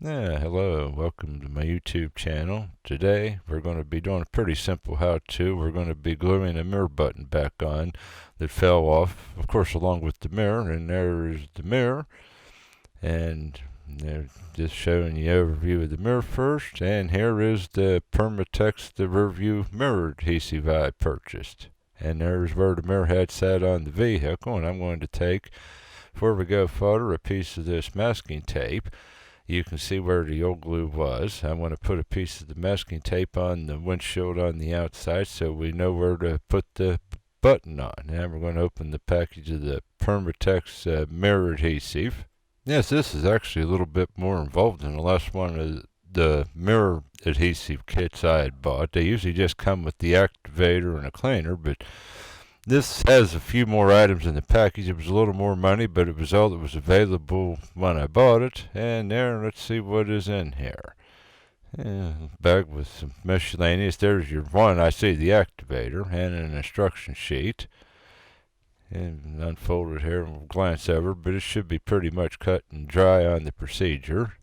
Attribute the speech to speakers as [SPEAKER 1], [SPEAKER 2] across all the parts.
[SPEAKER 1] Yeah, hello, welcome to my YouTube channel. Today we're going to be doing a pretty simple how-to. We're going to be gluing a mirror button back on that fell off, of course, along with the mirror. And there's the mirror, and they're just showing the overview of the mirror first. And here is the Permatex, the Rearview mirror adhesive I purchased. And there's where the mirror had sat on the vehicle, and I'm going to take, before we go further, a piece of this masking tape. You can see where the old glue was. I'm going to put a piece of the masking tape on the windshield on the outside so we know where to put the button on. Now we're going to open the package of the Permatex mirror adhesive. Yes, this is actually a little bit more involved than the last one of the mirror adhesive kits I had bought. They usually just come with the activator and a cleaner, but this has a few more items in the package. It was a little more money, but it was all that was available when I bought it. And there, let's see what is in here. Yeah, bag with some miscellaneous. There's your one. I see the activator and an instruction sheet. And unfold it here and we'll glance over, but it should be pretty much cut and dry on the procedure.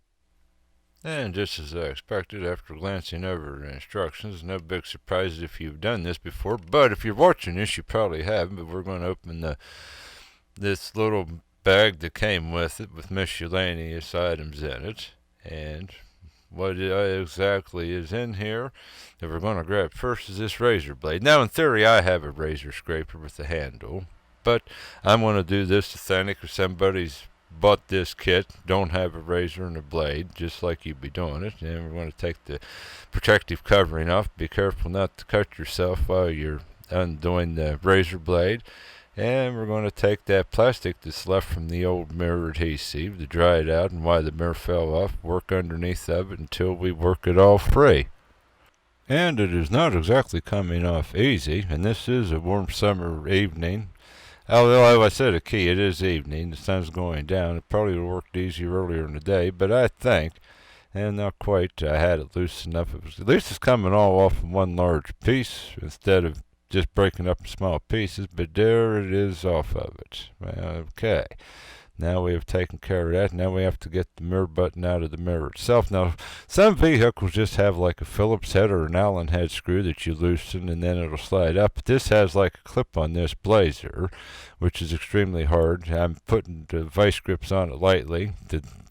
[SPEAKER 1] And just as I expected, after glancing over the instructions, no big surprises if you've done this before, but if you're watching this, you probably haven't. But we're going to open this little bag that came with it with miscellaneous items in it. And what exactly is in here that we're going to grab first is this razor blade. Now, in theory, I have a razor scraper with a handle, but I'm going to do this authentic if somebody's bought this kit, don't have a razor and a blade, just like you'd be doing it. And we're going to take the protective covering off. Be careful not to cut yourself while you're undoing the razor blade. And we're going to take that plastic that's left from the old mirror adhesive to dry it out and why the mirror fell off, work underneath of it until we work it all free. And it is not exactly coming off easy, and this is a warm summer evening. Although I said a key, it is evening, the sun's going down. It probably would have worked easier earlier in the day, but I think, and not quite, I had it loose enough. At least it's coming all off in one large piece instead of just breaking up in small pieces, but there it is off of it. Okay. Now we have taken care of that. Now we have to get the mirror button out of the mirror itself. Now, some vehicles just have like a Phillips head or an Allen head screw that you loosen and then it'll slide up. But this has like a clip on this Blazer, which is extremely hard. I'm putting the vice grips on it lightly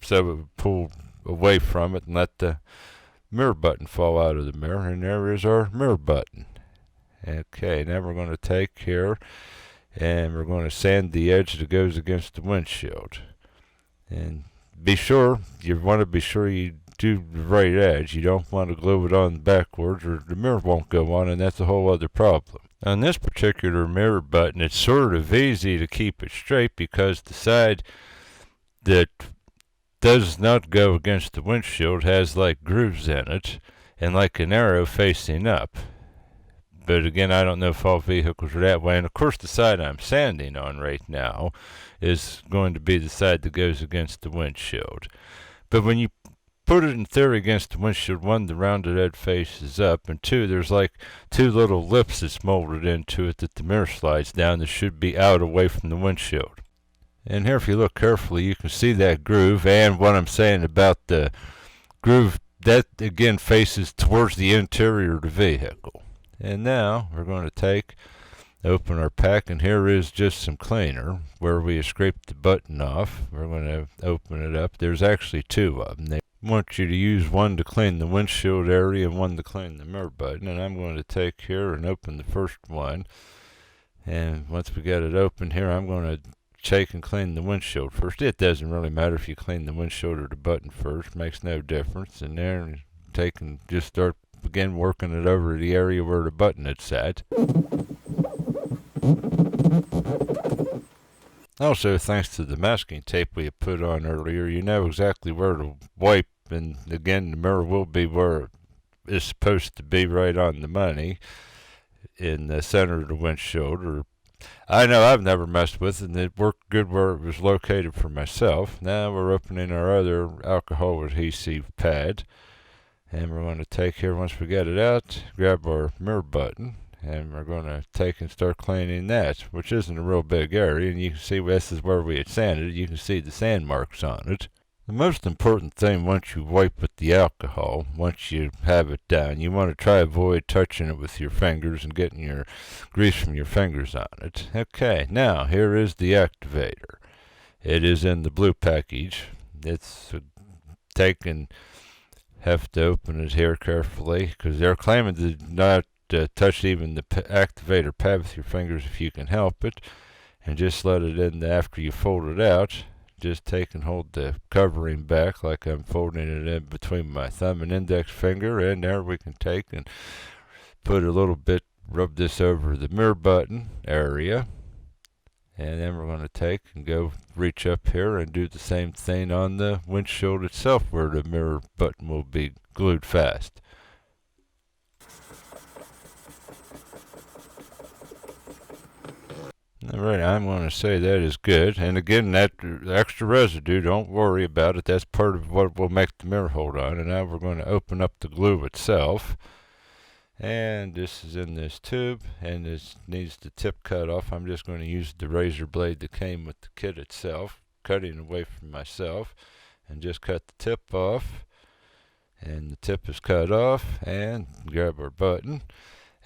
[SPEAKER 1] so it would pull away from it and let the mirror button fall out of the mirror. And there is our mirror button. Okay, now we're going to take here and we're going to sand the edge that goes against the windshield. And you want to be sure you do the right edge. You don't want to glue it on backwards or the mirror won't go on, and that's a whole other problem. On this particular mirror button, it's sort of easy to keep it straight because the side that does not go against the windshield has like grooves in it and like an arrow facing up. But again, I don't know if all vehicles are that way. And of course, the side I'm sanding on right now is going to be the side that goes against the windshield. But when you put it in theory against the windshield, one, the rounded edge face is up, and two, there's like two little lips that's molded into it that the mirror slides down that should be out away from the windshield. And here, if you look carefully, you can see that groove, and what I'm saying about the groove, that again faces towards the interior of the vehicle. And now we're going to open our pack, and here is just some cleaner where we have scraped the button off. We're going to open it up. There's actually two of them. They want you to use one to clean the windshield area and one to clean the mirror button. And I'm going to take here and open the first one. And once we get it open here, I'm going to shake and clean the windshield first. It doesn't really matter if you clean the windshield or the button first. Makes no difference. And there, take and just start again working it over the area where the button had sat. Also, thanks to the masking tape we had put on earlier, you know exactly where to wipe, and again the mirror will be where it is supposed to be, right on the money in the center of the windshield. Or I know I've never messed with it, and it worked good where it was located for myself. Now we're opening our other alcohol adhesive pad. And we're going to take here, once we get it out, grab our mirror button, and we're going to take and start cleaning that, which isn't a real big area. And you can see this is where we had sanded it. You can see the sand marks on it. The most important thing, once you wipe with the alcohol, once you have it down, you want to try avoid touching it with your fingers and getting your grease from your fingers on it. Okay, now here is the activator. It is in the blue package. It's taken. Have to open it here carefully because they're claiming to not touch even the activator pad with your fingers if you can help it, and just let it in after you fold it out. Just take and hold the covering back like I'm folding it in between my thumb and index finger, and there we can take and put a little bit, rub this over the mirror button area, and then we're going to take and go reach up here and do the same thing on the windshield itself where the mirror button will be glued fast. Alright, I'm going to say that is good. And again, that extra residue, don't worry about it. That's part of what will make the mirror hold on. And now we're going to open up the glue itself. And this is in this tube, and this needs the tip cut off. I'm just going to use the razor blade that came with the kit itself, cutting away from myself, and just cut the tip off. And the tip is cut off, and grab our button.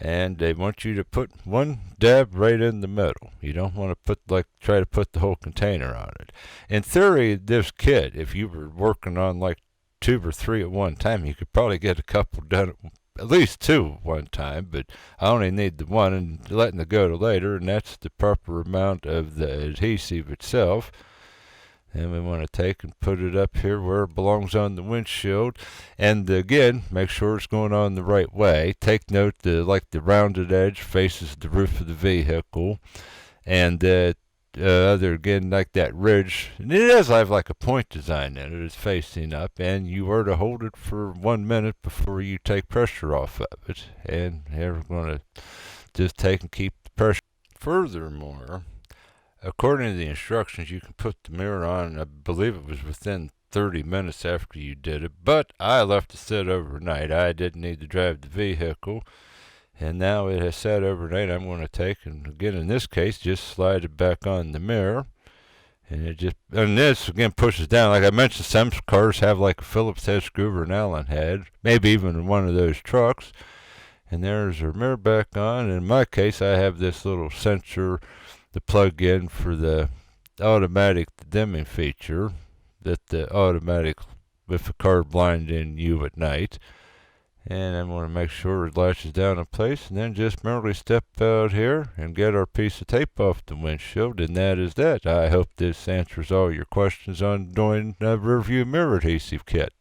[SPEAKER 1] And they want you to put one dab right in the middle. You don't want to try to put the whole container on it. In theory, this kit, if you were working on like 2 or 3 at one time, you could probably get a couple done at least 2 at one time, but I only need the one and letting it go to later, and that's the proper amount of the adhesive itself. And we want to take and put it up here where it belongs on the windshield. And again, make sure it's going on the right way. Take note that the rounded edge faces the roof of the vehicle. And again, like that ridge, and it does have like a point design in it. It's facing up, and you are to hold it for 1 minute before you take pressure off of it. And here we're going to just take and keep the pressure. Furthermore, according to the instructions, you can put the mirror on, I believe it was within 30 minutes after you did it, but I left it sit overnight. I didn't need to drive the vehicle, and now it has sat overnight. I'm going to take and, again, in this case, just slide it back on the mirror, and this, again, pushes down. Like I mentioned, some cars have like a Phillips head screw or an Allen head, maybe even one of those trucks, and there's our mirror back on. In my case, I have this little sensor, the plug-in for the automatic dimming feature, that the automatic with the car blinding you at night. And I'm going to make sure it latches down in place, and then just merely step out here and get our piece of tape off the windshield, and that is that. I hope this answers all your questions on doing a rear view mirror adhesive kit.